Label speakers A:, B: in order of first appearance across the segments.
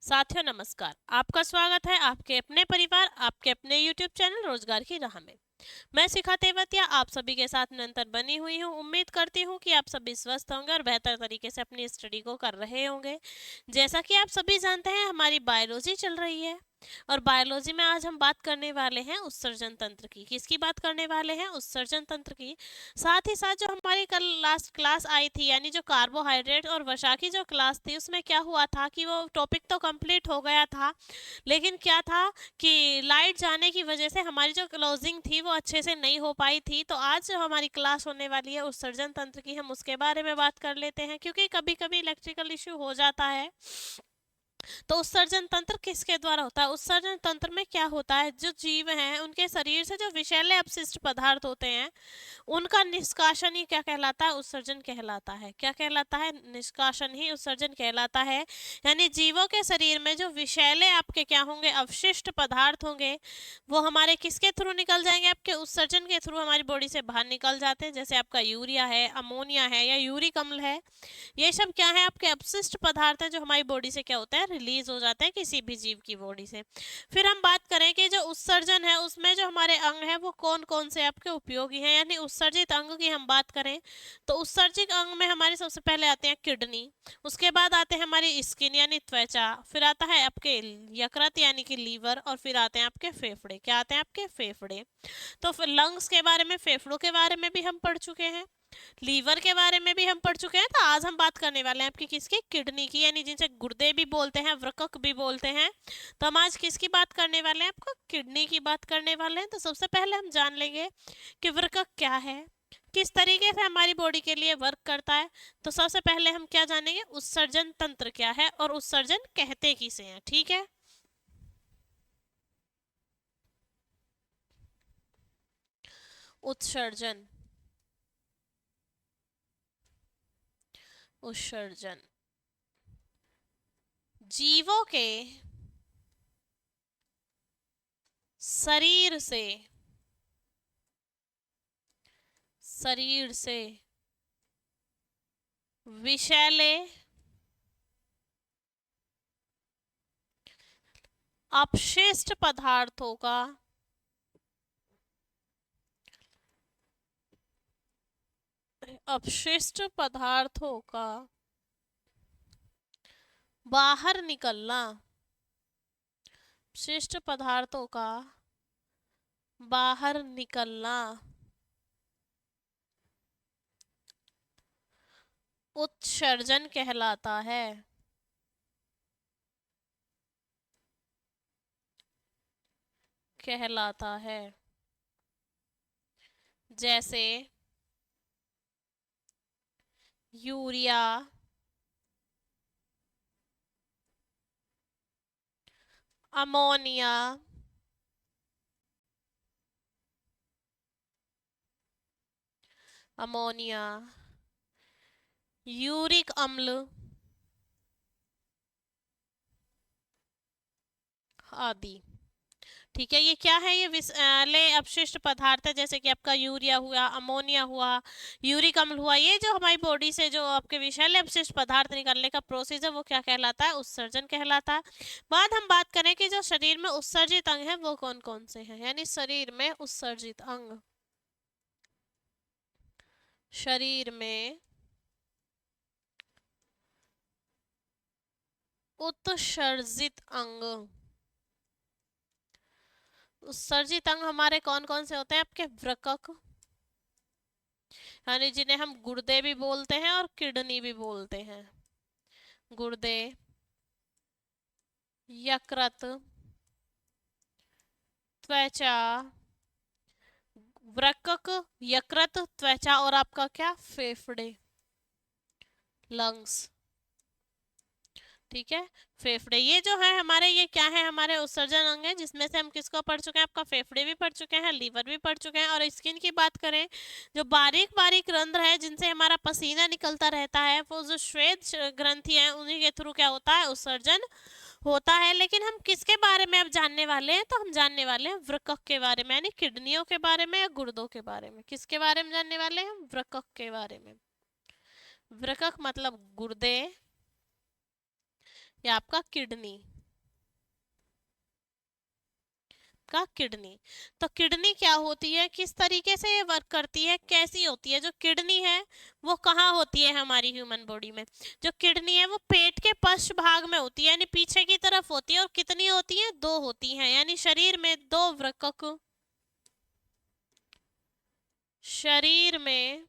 A: साथियों नमस्कार। आपका स्वागत है आपके अपने परिवार आपके अपने YouTube चैनल रोजगार की राह में। मैं शिखा तेवतिया आप सभी के साथ निरंतर बनी हुई हूँ। उम्मीद करती हूँ कि आप सभी स्वस्थ होंगे और बेहतर तरीके से अपनी स्टडी को कर रहे होंगे। जैसा कि आप सभी जानते हैं हमारी बायोलॉजी चल रही है और बायोलॉजी में आज हम बात करने वाले हैं उत्सर्जन तंत्र की। किसकी बात करने वाले हैं? उत्सर्जन तंत्र की। साथ ही साथ जो हमारी कल लास्ट क्लास आई थी यानी जो कार्बोहाइड्रेट और वसा की जो क्लास थी उसमें क्या हुआ था कि वो टॉपिक तो कंप्लीट हो गया था, लेकिन क्या था कि लाइट जाने की वजह से हमारी जो क्लोजिंग थी वो अच्छे से नहीं हो पाई थी। तो आज जो हमारी क्लास होने वाली है उत्सर्जन तंत्र की, हम उसके बारे में बात कर लेते हैं क्योंकि कभी कभी इलेक्ट्रिकल इश्यू हो जाता है। तो उत्सर्जन तंत्र किसके द्वारा होता है? उत्सर्जन तंत्र में क्या होता है, जो जीव हैं उनके शरीर से जो विषैले अपशिष्ट पदार्थ होते हैं उनका निष्कासन ही क्या कहलाता है? उत्सर्जन कहलाता है। क्या कहलाता है? निष्कासन ही उत्सर्जन कहलाता है। यानी जीवों के शरीर में जो विषैले आपके क्या होंगे, अवशिष्ट पदार्थ होंगे, वो हमारे किसके थ्रू निकल जाएंगे? आपके उत्सर्जन के थ्रू हमारी बॉडी से बाहर निकल जाते हैं। जैसे आपका यूरिया है, अमोनिया है या यूरिक अम्ल है, ये सब क्या है? आपके अपशिष्ट पदार्थ हैं जो हमारी बॉडी से क्या होता है, रिलीज हो जाते हैं किसी भी जीव की बॉडी से। फिर हम बात करें कि जो उत्सर्जन है उसमें जो हमारे अंग है वो कौन कौन से आपके उपयोगी हैं, यानी उत्सर्जित अंग की हम बात करें तो उत्सर्जित अंग में हमारे सबसे पहले आते हैं किडनी, उसके बाद आते हैं हमारी स्किन यानी त्वचा, फिर आता है आपके यकृत यानी कि लीवर, और फिर आते हैं आपके फेफड़े। क्या आते हैं? आपके फेफड़े। तो फिर लंग्स के बारे में, फेफड़ों के बारे में भी हम पढ़ चुके हैं, लीवर के बारे में भी हम पढ़ चुके हैं। तो आज हम बात करने वाले हैं आपकी किसकी? किडनी की, यानी जिनसे गुर्दे भी बोलते हैं, वृक्क भी बोलते हैं। तो हम आज किसकी बात करने वाले हैं? आपको किडनी की बात करने वाले हैं। तो सबसे पहले हम जान लेंगे कि वृक्क क्या है, किस तरीके से हमारी बॉडी के लिए वर्क करता है। तो सबसे पहले हम क्या जानेंगे? उत्सर्जन तंत्र क्या है और उत्सर्जन कहते किसे हैं। ठीक है, उत्सर्जन। उत्सर्जन जीवों के शरीर से, शरीर से विषैले अपशिष्ट पदार्थों का अपशिष्ट पदार्थों का बाहर निकलना, अपशिष्ट पदार्थों का बाहर निकलना उत्सर्जन कहलाता है। कहलाता है। जैसे यूरिया, अमोनिया, अमोनिया, यूरिक अम्ल आदि। ठीक है, ये क्या है? ये विषैले अपशिष्ट पदार्थ है, जैसे कि आपका यूरिया हुआ, अमोनिया हुआ, यूरिक अम्ल हुआ। ये जो हमारी बॉडी से जो आपके विषैले अपशिष्ट पदार्थ निकलने का प्रोसेस है वो क्या कहलाता है? उत्सर्जन कहलाता है। बाद हम बात करें कि जो शरीर में उत्सर्जित अंग है वो कौन कौन से हैं, यानी शरीर में उत्सर्जित अंग। शरीर में उत्सर्जित अंग, उत्सर्जित अंग हमारे कौन कौन से होते हैं? आपके वृक्क, यानी जिन्हें हम गुर्दे भी बोलते हैं और किडनी भी बोलते हैं। गुर्दे, यकृत, त्वचा, वृक्क, यकृत, त्वचा और आपका क्या? फेफड़े, लंग्स। ठीक है, फेफड़े ये जो है हमारे, ये क्या है? हमारे उत्सर्जन अंग है, जिसमें से हम किसको पढ़ चुके हैं? आपका फेफड़े भी पढ़ चुके हैं, लीवर भी पढ़ चुके हैं। और स्किन की बात करें, जो बारीक बारीक रंध्र है जिनसे हमारा पसीना निकलता रहता है, वो जो श्वेत ग्रंथि है उन्हीं के थ्रू क्या होता है? उत्सर्जन होता है। लेकिन हम किसके बारे में अब जानने वाले हैं? तो हम जानने वाले हैं वृक्क के बारे में, यानी किडनियों के बारे में या गुर्दों के बारे में। किसके बारे में जानने वाले हैं? वृक्क के बारे में। वृक्क मतलब गुर्दे या आपका किडनी। आपका किडनी। तो किडनी क्या होती है, किस तरीके से ये वर्क करती है, कैसी होती है? जो किडनी है वो कहाँ होती है हमारी ह्यूमन बॉडी में? जो किडनी है वो पेट के पश्च भाग में होती है, यानी पीछे की तरफ होती है। और कितनी होती है? दो होती हैं, यानी शरीर में दो वृक्क, शरीर में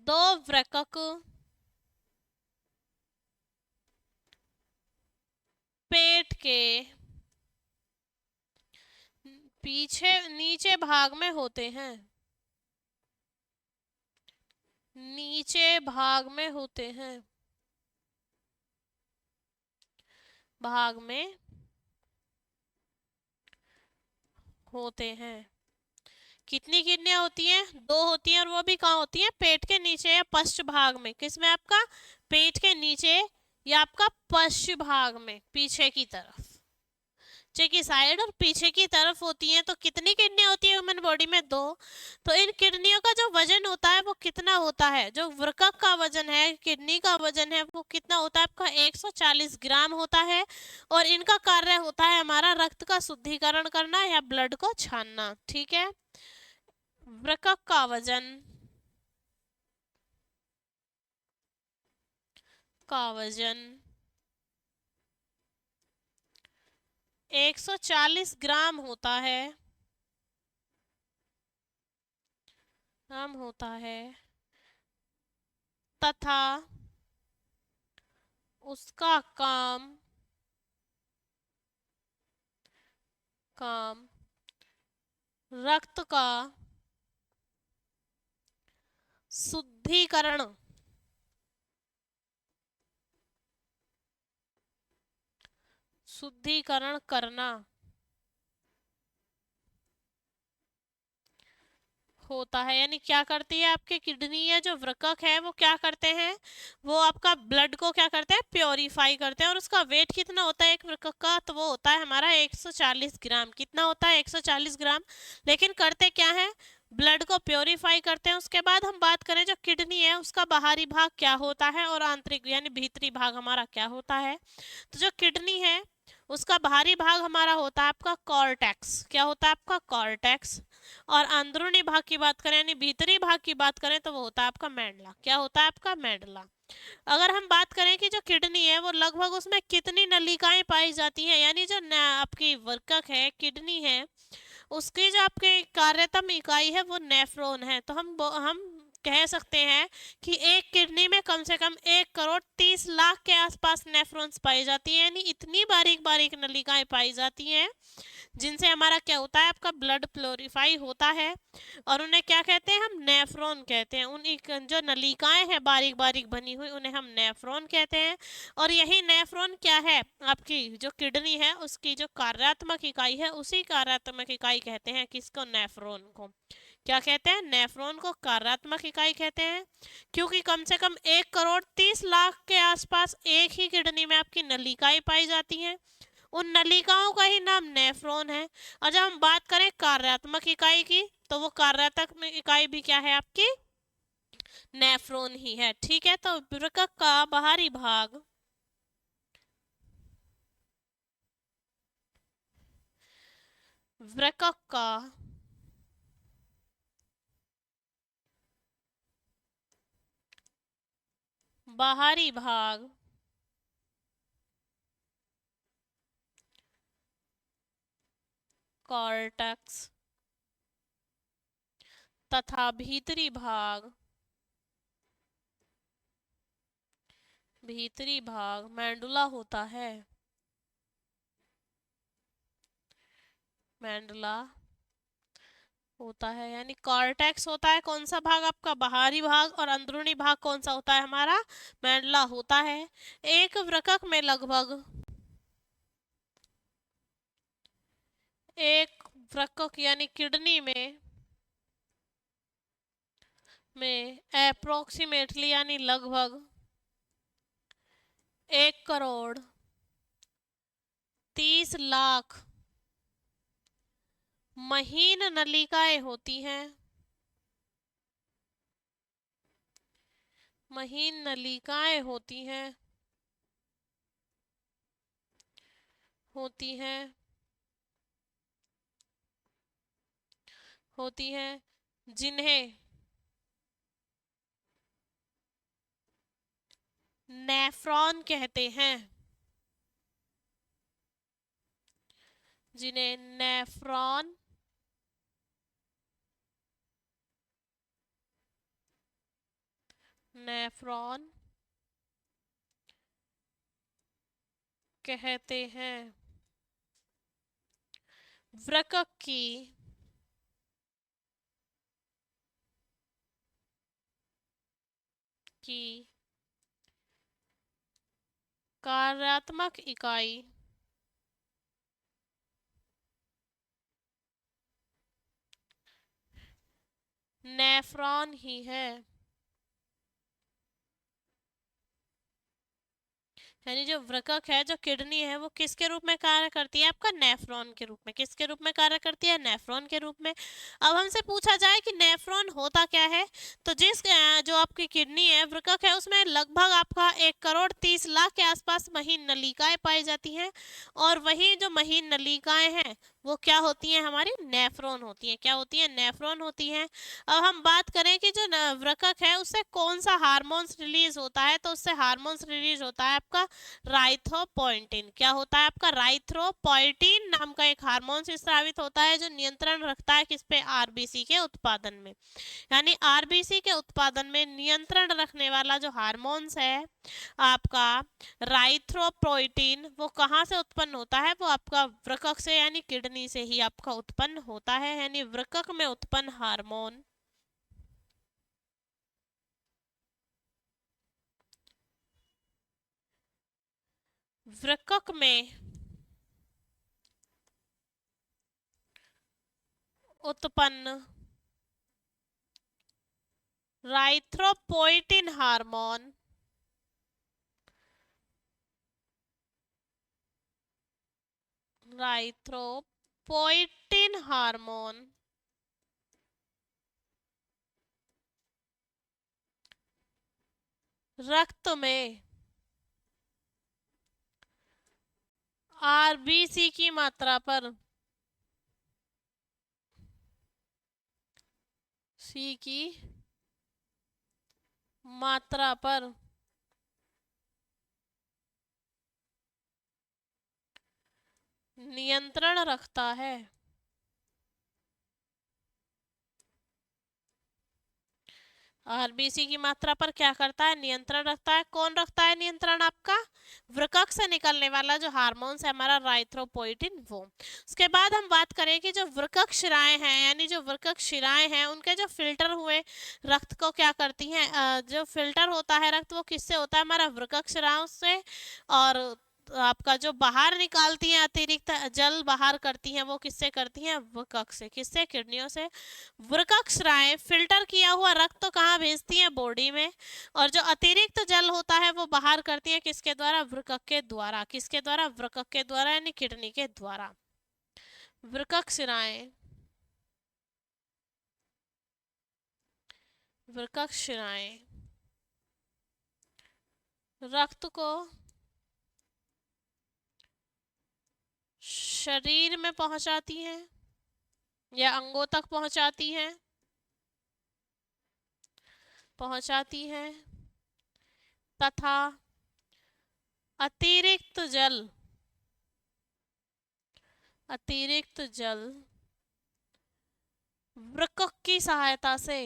A: दो वृक्क पेट के पीछे नीचे भाग में होते हैं, नीचे भाग में होते हैं, भाग में होते हैं। कितनी किडनियां होती हैं? दो होती हैं, और वो भी कहाँ होती हैं? पेट के नीचे या पश्च भाग में। किसमें? आपका पेट के नीचे या आपका पश्च भाग में, पीछे की तरफ, नीचे की साइड और पीछे की तरफ होती हैं। तो कितनी किडनियां होती है ह्यूमन बॉडी में? दो। तो इन किडनियों का जो वजन होता है वो कितना होता है? जो वृक्क का वजन है, किडनी का वजन है, वो कितना होता है आपका? 140 ग्राम होता है। और इनका कार्य होता है हमारा रक्त का शुद्धिकरण करना या ब्लड को छानना। ठीक है। वृक्क का वजन, का वजन 140 ग्राम होता है, ग्राम होता है, तथा उसका काम, काम रक्त का शुद्धिकरण, शुद्धिकरण करना होता है। यानी क्या करती है आपकी किडनी या जो वृक्क है वो क्या करते हैं? वो आपका ब्लड को क्या करते हैं? प्योरीफाई करते हैं। और उसका वेट कितना होता है एक वृक्क का? तो वो होता है हमारा 140 ग्राम। कितना होता है? 140 ग्राम। लेकिन करते क्या है? ब्लड को प्योरीफाई करते हैं। उसके बाद हम बात करें जो किडनी है उसका बाहरी भाग क्या होता है और आंतरिक यानी भीतरी भाग हमारा क्या होता है? तो जो किडनी है उसका बाहरी भाग हमारा होता है आपका कॉर्टेक्स। क्या होता है आपका? कॉर्टेक्स। और अंदरूनी भाग की बात करें यानी भीतरी भाग की बात करें तो वो होता है आपका मेडला। क्या होता है आपका? मेडला। अगर हम बात करें कि जो किडनी है वो लगभग उसमें कितनी नलिकाएं पाई जाती हैं, यानी जो आपकी वर्कक है किडनी है उसकी जो आपके कार्यतम इकाई है वो नेफ्रॉन है। तो हम कह सकते हैं कि एक किडनी में कम से कम 1 करोड़ 30 लाख के आसपास नेफ्रॉन्स पाई जाती हैं, यानी इतनी बारीक बारीक नलिकाएं पाई जाती हैं जिनसे हमारा क्या होता है? आपका ब्लड प्योरीफाई होता है। और उन्हें क्या कहते हैं? हम नेफ्रॉन कहते हैं। उन जो नलिकाएं हैं बारीक बारीक बनी हुई उन्हें हम नेफ्रॉन कहते हैं। और यही नेफ्रॉन क्या है? आपकी जो किडनी है उसकी जो कार्यात्मक इकाई है उसी कार्यात्मक इकाई कहते हैं। किसको? नेफ्रॉन को। क्या कहते हैं? नेफ्रॉन को कार्यात्मक इकाई कहते हैं। क्योंकि कम से कम 1 करोड़ 30 लाख के आसपास एक ही किडनी में आपकी नलिकाएं पाई जाती हैं। उन नलिकाओं का ही नाम नेफ्रॉन है। और जब हम बात करें कार्यात्मक इकाई की तो वो कार्यात्मक इकाई भी क्या है आपकी? नेफ्रॉन ही है। ठीक है। तो वृक्क का बाहरी भाग, वृक्क का बाहरी भाग कॉर्टेक्स तथा भीतरी भाग, भीतरी भाग मेडुला होता है। मेडुला होता है, यानी कॉर्टेक्स होता है कौन सा भाग? आपका बाहरी भाग। और अंदरूनी भाग कौन सा होता है हमारा? मेडुला होता है। एक वृक्क में लगभग, एक वृक्क यानी किडनी में अप्रोक्सीमेटली यानी लगभग 1 करोड़ 30 लाख महीन नलिकाएं होती हैं। महीन नलिकाएं होती हैं होती हैं जिन्हें नेफ्रॉन कहते हैं, जिन्हें नेफ्रॉन कहते हैं। वृक्क की कार्यात्मक इकाई नेफ्रॉन ही है। यानी जो वृक्क है, जो किडनी है, वो किसके रूप में कार्य करती है? आपका नेफ्रॉन के रूप में। किसके रूप में कार्य करती है? नेफ्रॉन के रूप में। अब हमसे पूछा जाए कि नेफ्रॉन होता क्या है, तो जो आपकी किडनी है, वृक्क है, उसमें लगभग आपका 1,30,00,000 के आसपास महीन नलिकाएं पाई जाती हैं, और वही जो महीन नलिकाएं हैं वो क्या होती हैं? हमारी नेफ्रॉन होती हैं। क्या होती हैं? नेफ्रॉन होती हैं। अब हम बात करें कि जो वृक्क है उससे कौन सा हार्मोन्स रिलीज होता है, तो उससे हार्मोन्स रिलीज होता है आपका राइथ्रोपोइटिन। क्या होता है? आपका राइथ्रोपोइटिन नाम का एक हार्मोन स्रावित होता है, जो नियंत्रण रखता है किस पे? आरबीसी के उत्पादन में। यानी आरबीसी के उत्पादन में नियंत्रण रखने वाला जो हार्मोन्स है आपका राइथ्रोपोइटिन, वो कहाँ से उत्पन्न होता है? वो आपका वृक्क से, यानी किडनी से ही आपका उत्पन्न होता है। यानी वृक्क में उत्पन्न हार्मोन वृक्क में उत्पन्न राइथ्रोपोइटिन हार्मोन रक्त में आरबीसी की मात्रा पर नियंत्रण रखता है। आरबीसी की मात्रा पर क्या करता है? नियंत्रण रखता है। कौन रखता है नियंत्रण? आपका वृक्क से निकलने वाला जो हार्मोन्स है हमारा राइथ्रोपोइटिन, वो। उसके बाद हम बात करें कि जो वृक्क शिराएं हैं, यानी जो वृक्क शिराएं हैं, उनके जो फिल्टर हुए रक्त को क्या करती हैं? जो फिल्टर होता है रक्त, वो किससे होता है? हमारा वृक्क शिराओं से। और आपका जो बाहर निकालती हैं, अतिरिक्त जल बाहर करती हैं, वो किससे करती हैं? वृक्क से। किससे? किडनियों से। वृक्क स्राव फिल्टर किया हुआ रक्त तो कहाँ भेजती है? बॉडी में। और जो अतिरिक्त जल होता है वो बाहर करती है किसके द्वारा? वृक्क के द्वारा। किसके द्वारा? वृक्क के द्वारा, यानी किडनी के द्वारा। वृक्क शिराएं रक्त को शरीर में पहुंचाती हैं या अंगों तक पहुंचाती हैं तथा अतिरिक्त जल वृक्क की सहायता से,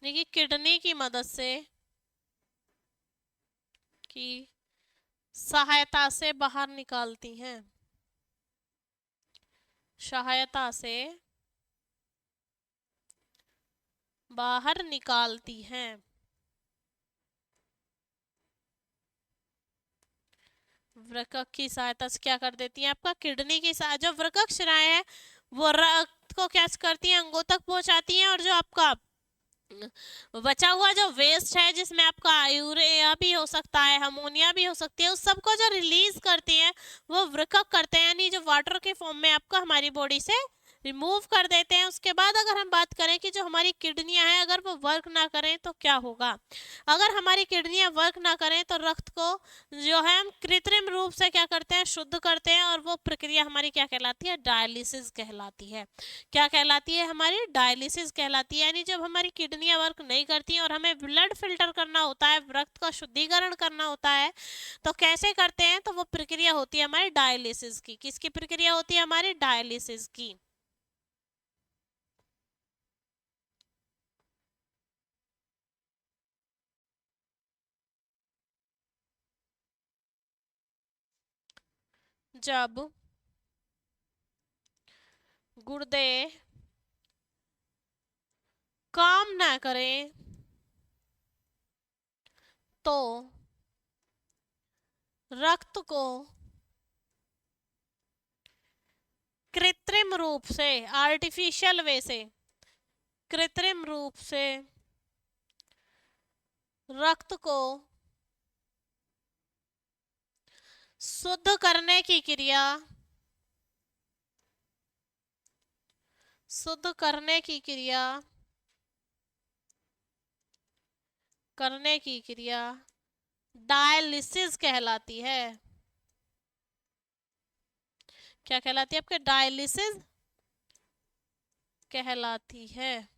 A: देखिए किडनी की मदद से सहायता से बाहर निकालती हैं। सहायता से बाहर निकालती हैं। वृक्क की सहायता से क्या कर देती है? आपका किडनी की जो वृक्क शिराएं है वो रक्त को क्या करती है? अंगों तक पहुंचाती हैं। और जो आपका बचा हुआ जो वेस्ट है, जिसमें आपका यूरिया भी हो सकता है, अमोनिया भी हो सकती है, उस सबको जो रिलीज करती है वो वृक्क करते हैं। यानी जो वाटर के फॉर्म में आपका हमारी बॉडी से रिमूव कर देते हैं। उसके बाद अगर हम बात करें कि जो हमारी किडनियां हैं अगर वो वर्क ना करें तो क्या होगा। अगर हमारी किडनियां वर्क ना करें तो रक्त को जो है हम कृत्रिम रूप से क्या करते हैं, शुद्ध करते हैं, और वो प्रक्रिया हमारी क्या कहलाती है, डायलिसिस कहलाती है। क्या कहलाती है, हमारी डायलिसिस कहलाती है। यानी जब हमारी किडनियां वर्क नहीं करती हैं और हमें ब्लड फिल्टर करना होता है, रक्त का शुद्धिकरण करना होता है, तो कैसे करते हैं, तो वो प्रक्रिया होती है हमारी डायलिसिस की। किसकी प्रक्रिया होती है, हमारी डायलिसिस की। जब गुर्दे काम ना करें तो रक्त को कृत्रिम रूप से, आर्टिफिशियल वे से, कृत्रिम रूप से रक्त को शुद्ध करने की क्रिया, शुद्ध करने की क्रिया, करने की क्रिया डायलिसिस कहलाती है। क्या कहलाती है आपके, डायलिसिस कहलाती है।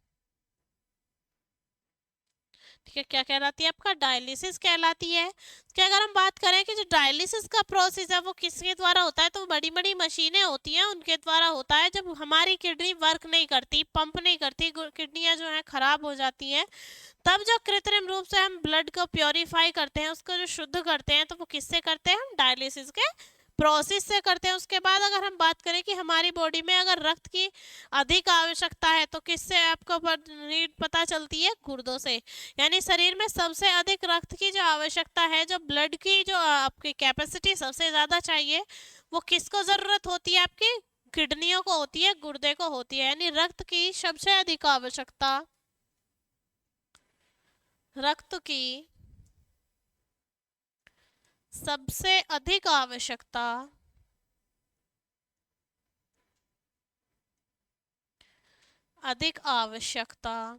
A: ठीक है, क्या कहलाती है आपका, डायलिसिस कहलाती है। कि अगर हम बात करें कि जो डायलिसिस का प्रोसेस है वो किसके द्वारा होता है, तो बड़ी बड़ी मशीनें होती हैं उनके द्वारा होता है। जब हमारी किडनी वर्क नहीं करती, पंप नहीं करती, किडनियां जो है खराब हो जाती हैं, तब जो कृत्रिम रूप से हम ब्लड को प्योरीफाई करते हैं, उसको जो शुद्ध करते हैं, तो वो किससे करते हैं, हम डायलिसिस के प्रोसेस से करते हैं। उसके बाद अगर हम बात करें कि हमारी बॉडी में अगर रक्त की अधिक आवश्यकता है तो किससे आपको नीड पता चलती है, गुर्दों से। यानी शरीर में सबसे अधिक रक्त की जो आवश्यकता है, जो ब्लड की जो आपकी कैपेसिटी सबसे ज़्यादा चाहिए, वो किसको ज़रूरत होती है, आपकी किडनियों को होती है, गुर्दे को होती है। यानी रक्त की सबसे अधिक आवश्यकता, रक्त की सबसे अधिक आवश्यकता अधिक आवश्यकता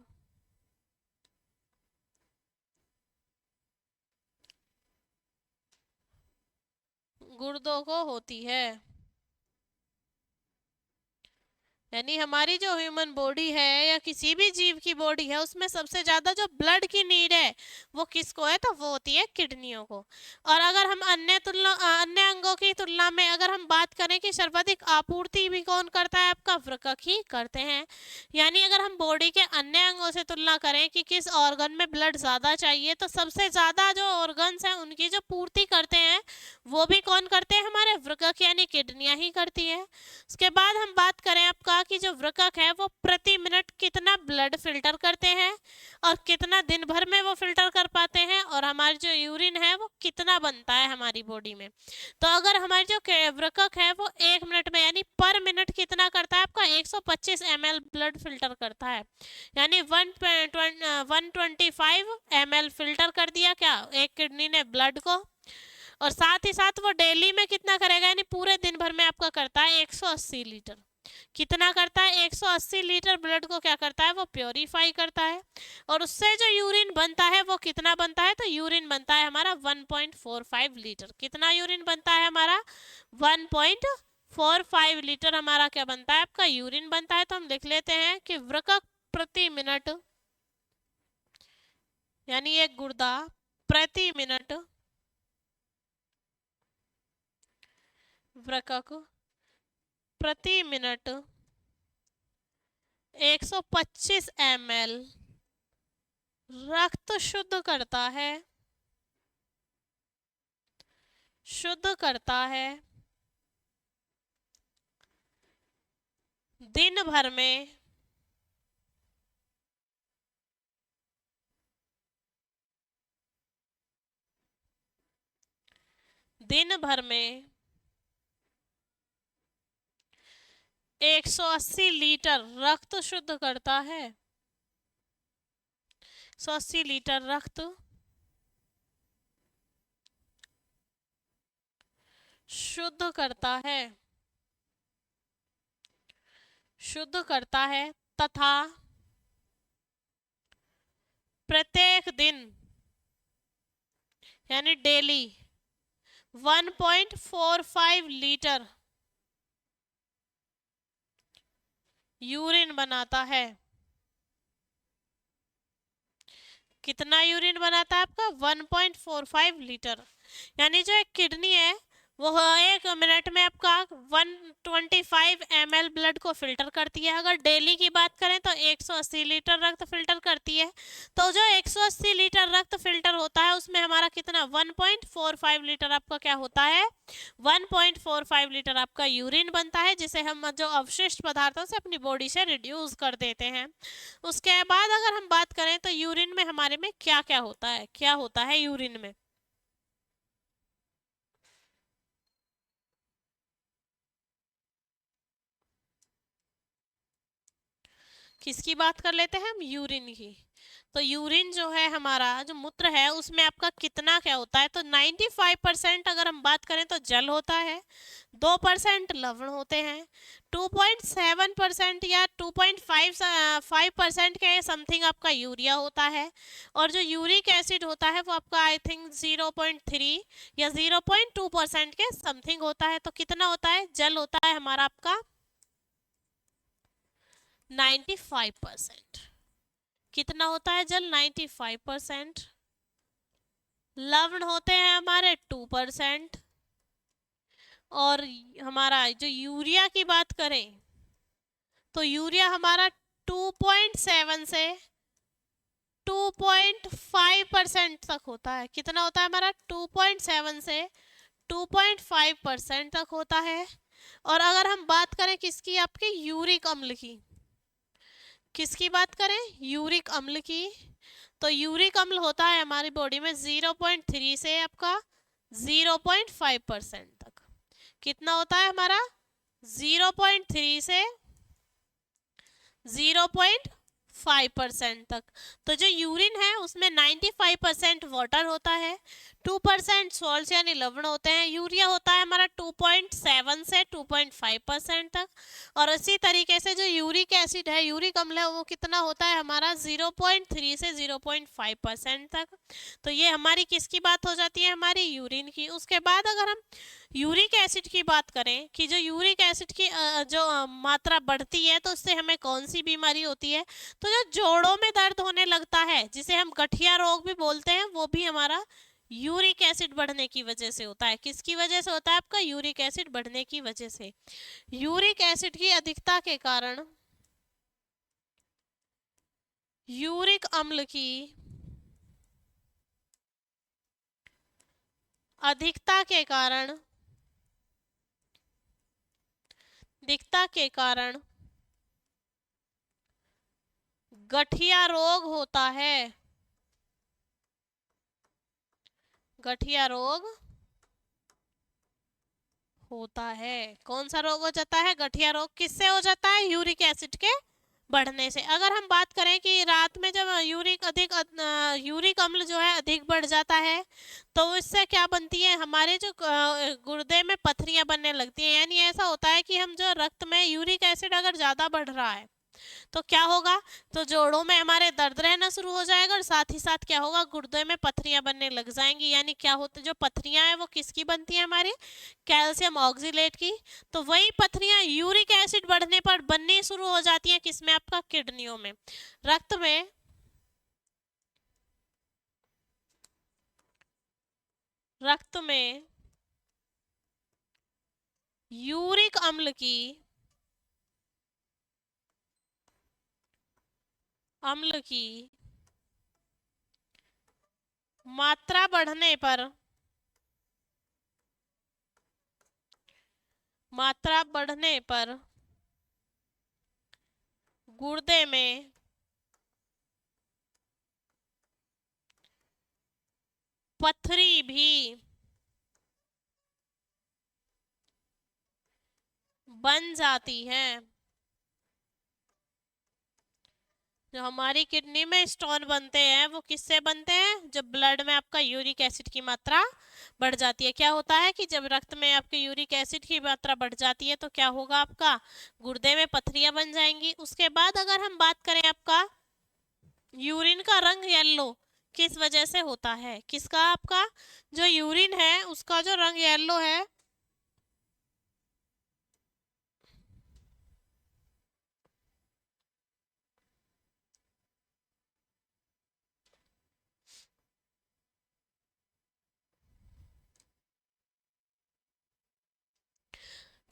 A: गुर्दों को होती है। यानी हमारी जो ह्यूमन बॉडी है या किसी भी जीव की बॉडी है, उसमें सबसे ज्यादा जो ब्लड की नीड है वो किसको है, तो वो होती है किडनियों को। और अगर हम अन्य अंगों की तुलना में अगर हम बात करें कि सर्वाधिक आपूर्ति भी कौन करता है, आपका वृक्क ही करते हैं। यानी अगर हम बॉडी के अन्य अंगों से तुलना करें कि किस ऑर्गन में ब्लड ज्यादा चाहिए, तो सबसे ज्यादा जो ऑर्गन्स हैं उनकी जो पूर्ति करते हैं वो भी कौन करते हैं, हमारे वृक्क यानी किडनियां ही करती है। उसके बाद हम बात करें आपका कि जो वृक्क है वो प्रति मिनट कितना ब्लड फिल्टर करते हैं और कितना दिन भर में वो फिल्टर कर पाते हैं, और हमारी जो यूरिन है वो कितना बनता है हमारी बॉडी में। तो अगर हमारी जो वृक्क है वो 1 मिनट में यानी पर मिनट कितना करता है, आपका 125 ml ब्लड फिल्टर करता है। यानी 125 ml फिल्टर कर दिया क्या, एक किडनी ने ब्लड को। और साथ ही साथ वो डेली में कितना करेगा, यानी पूरे दिन भर में आपका करता है 180 लीटर। कितना करता है, 180 लीटर ब्लड को क्या करता है, वो प्योरीफाई करता है। और उससे जो यूरिन बनता है वो कितना बनता है, तो यूरिन बनता है हमारा 1.45 लीटर। कितना यूरिन बनता है हमारा, 1.45 लीटर हमारा क्या बनता है, आपका यूरिन बनता है। तो हम लिख लेते हैं कि वृक्क प्रति मिनट, यानी एक गुर्दा प्रति मिनट वृक्क प्रति मिनट 125 ml रक्त शुद्ध करता है, शुद्ध करता है दिन भर में। दिन भर में 180 लीटर रक्त शुद्ध करता है, 180 लीटर रक्त शुद्ध करता है, शुद्ध करता है तथा प्रत्येक दिन यानी डेली 1.45 लीटर यूरिन बनाता है। कितना यूरिन बनाता है आपका? 1.45 लीटर। यानी जो एक किडनी है वो 1 मिनट में आपका 125 ml ब्लड को फिल्टर करती है। अगर डेली की बात करें तो 180 लीटर रक्त फिल्टर करती है। तो जो 180 लीटर रक्त फिल्टर होता है उसमें हमारा कितना 1.45 लीटर आपका क्या होता है? 1.45 लीटर आपका यूरिन बनता है, जिसे हम जो अवशिष्ट पदार्थों से अपनी बॉडी से रिड्यूस कर देते हैं। उसके बाद अगर हम बात करें तो यूरिन में हमारे में क्या क्या होता है, क्या होता है यूरिन में? किसकी बात कर लेते हैं हम? यूरिन की। तो यूरिन जो है हमारा जो मूत्र है उसमें आपका कितना क्या होता है? तो 95% अगर हम बात करें तो जल होता है, 2% लवण होते हैं, 2.7% या 2.5% के समथिंग आपका यूरिया होता है, और जो यूरिक एसिड होता है वो आपका आई थिंक 0.3 या 0.2% के समथिंग होता है। तो कितना होता है? जल होता है हमारा आपका 95%। कितना होता है जल? 95%। लवण होते हैं हमारे 2%। और हमारा जो यूरिया की बात करें तो यूरिया हमारा 2.7 से 2.5% तक होता है। कितना होता है हमारा? 2.7 से 2.5% तक होता है। और अगर हम बात करें किसकी? आपके यूरिक अम्ल की। किसकी बात करें? यूरिक अम्ल की। तो यूरिक अम्ल होता है हमारी बॉडी में 0.3 से आपका 0.5% तक। कितना होता है हमारा? 0.3 से 0.5% तक। तो जो यूरिन है उसमें 95% वाटर होता है, 2% सॉल्ट यानी लवण होते हैं। यूरिया होता है हमारा 2.7 से 2.5% तक। और इसी तरीके से जो यूरिक एसिड है, यूरिक अम्ल है, वो कितना होता है हमारा 0.3 से 0.5% तक। तो ये हमारी किसकी बात हो जाती है? हमारी यूरिन की। उसके बाद अगर हम यूरिक एसिड की बात करें कि जो यूरिक एसिड की मात्रा बढ़ती है तो उससे हमें कौन सी बीमारी होती है? तो जो जोड़ों में दर्द होने लगता है, जिसे हम गठिया रोग भी बोलते हैं, वो भी हमारा यूरिक एसिड बढ़ने की वजह से होता है। किसकी वजह से होता है? आपका यूरिक एसिड बढ़ने की वजह से। यूरिक एसिड की अधिकता के कारण, यूरिक अम्ल की अधिकता के कारण, अधिकता के कारण गठिया रोग होता है। गठिया रोग होता है। कौन सा रोग हो जाता है? गठिया रोग। किससे हो जाता है? यूरिक एसिड के बढ़ने से। अगर हम बात करें कि रात में जब यूरिक अम्ल जो है अधिक बढ़ जाता है तो इससे क्या बनती है? हमारे जो गुर्दे में पथरियां बनने लगती हैं। यानी ऐसा होता है कि हम जो रक्त में यूरिक एसिड अगर ज़्यादा बढ़ रहा है तो क्या होगा? तो जोड़ों में हमारे दर्द रहना शुरू हो जाएगा, और साथ ही साथ क्या होगा? गुर्दे में पथरियां बनने लग जाएंगी। यानी क्या होता है? जो पथरियां हैं वो किसकी बनती है? हमारी कैल्शियम ऑक्सीलेट की। तो वही पथरियां यूरिक एसिड बढ़ने पर बननी शुरू हो जाती हैं। किसमें? आपका किडनियों में। रक्त में रक्त में यूरिक अम्ल की मात्रा बढ़ने पर, मात्रा बढ़ने पर गुर्दे में पथरी भी बन जाती है। जो हमारी किडनी में स्टोन बनते हैं वो किससे बनते हैं? जब ब्लड में आपका यूरिक एसिड की मात्रा बढ़ जाती है। क्या होता है कि जब रक्त में आपके यूरिक एसिड की मात्रा बढ़ जाती है तो क्या होगा? आपका गुर्दे में पथरियां बन जाएंगी। उसके बाद अगर हम बात करें आपका यूरिन का रंग येलो किस वजह से होता है? किसका? आपका जो यूरिन है उसका जो रंग येलो है,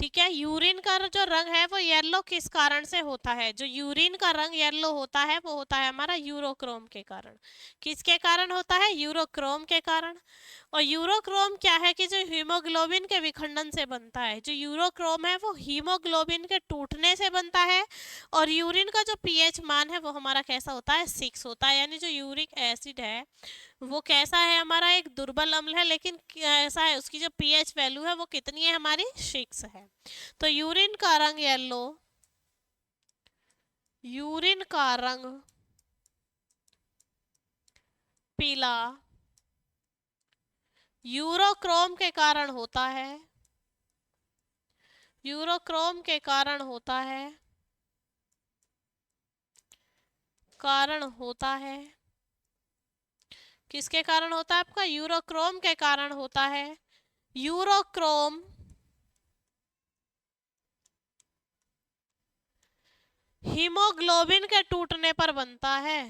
A: ठीक है, यूरिन का जो रंग है वो येलो किस कारण से होता है? जो यूरिन का रंग येलो होता है वो होता है हमारा यूरोक्रोम के कारण। किसके कारण होता है? यूरोक्रोम के कारण। और यूरोक्रोम क्या है कि जो हीमोग्लोबिन के विखंडन से बनता है। जो यूरोक्रोम है वो हीमोग्लोबिन के टूटने से बनता है। और यूरिन का जो पीएच मान है वो हमारा कैसा होता है? 6 होता है। यानी जो यूरिक एसिड है वो कैसा है? हमारा एक दुर्बल अम्ल है, लेकिन कैसा है? उसकी जो पीएच वैल्यू है वो कितनी है? हमारी 6 है। तो यूरिन का रंग येलो, यूरिन का रंग पीला यूरोक्रोम के कारण होता है। यूरोक्रोम के कारण होता है। कारण होता है। किसके कारण होता है? आपका यूरोक्रोम के कारण होता है। यूरोक्रोम हीमोग्लोबिन के टूटने पर बनता है।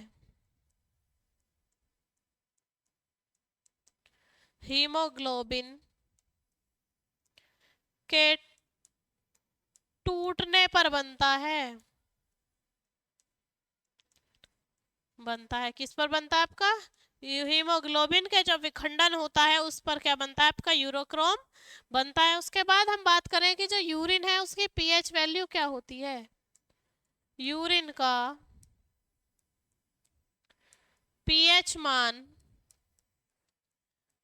A: हीमोग्लोबिन के टूटने पर बनता है। बनता है किस पर बनता है? आपका हीमोग्लोबिन के जो विखंडन होता है उस पर क्या बनता है? आपका यूरोक्रोम बनता है। उसके बाद हम बात करें कि जो यूरिन है उसकी पीएच वैल्यू क्या होती है? यूरिन का पीएच मान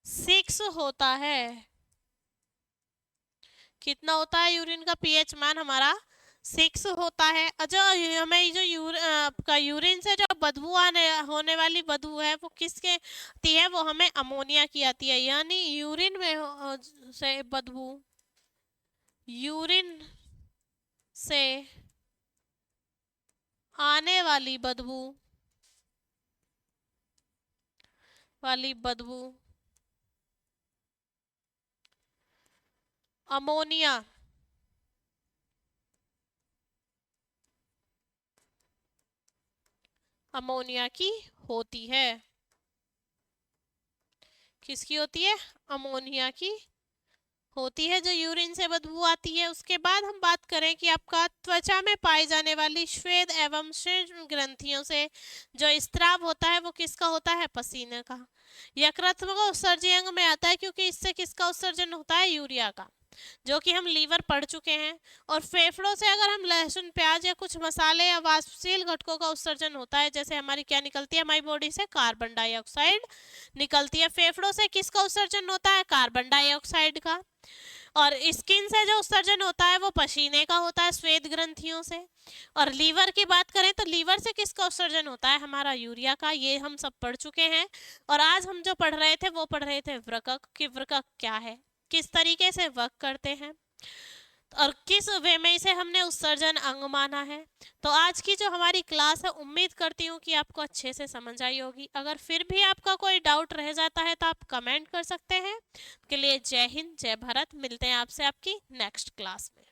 A: 6 होता है। कितना होता है? यूरिन का पीएच मान हमारा 6 होता है। जो हमें जो आपका यूरिन से जो बदबू आने होने वाली बदबू है वो किसके आती है? वो हमें अमोनिया की आती है। यानी यूरिन में से बदबू, यूरिन से आने वाली बदबू अमोनिया अमोनिया की होती है। किसकी होती है? अमोनिया की होती है, जो यूरिन से बदबू आती है। उसके बाद हम बात करें कि आपका त्वचा में पाई जाने वाली श्वेत एवं शीर्ण ग्रंथियों से जो स्त्राव होता है वो किसका होता है? पसीने का। यकृत को उत्सर्जी अंग में आता है क्योंकि इससे किसका उत्सर्जन होता है? यूरिया का, जो कि हम लीवर पढ़ चुके हैं। और फेफड़ों से अगर हम लहसुन, प्याज या कुछ मसाले या वाष्पशील घटकों का उत्सर्जन होता है, जैसे हमारी क्या निकलती है हमारी बॉडी से? कार्बन डाइऑक्साइड निकलती है। फेफड़ों से किसका उत्सर्जन होता है? कार्बन डाइऑक्साइड का। और स्किन से जो उत्सर्जन होता है वो पसीने का होता है, श्वेत ग्रंथियों से। और लीवर की बात करें तो लीवर से किसका उत्सर्जन होता है? हमारा यूरिया का। ये हम सब पढ़ चुके हैं। और आज हम जो पढ़ रहे थे वो पढ़ रहे थे वृकक, कि वृकक क्या है, किस तरीके से वर्क करते हैं और किस वे में इसे हमने उत्सर्जन अंग माना है। तो आज की जो हमारी क्लास है उम्मीद करती हूँ कि आपको अच्छे से समझ आई होगी। अगर फिर भी आपका कोई डाउट रह जाता है तो आप कमेंट कर सकते हैं। के लिए जय हिंद, जय भारत। मिलते हैं आपसे आपकी नेक्स्ट क्लास में।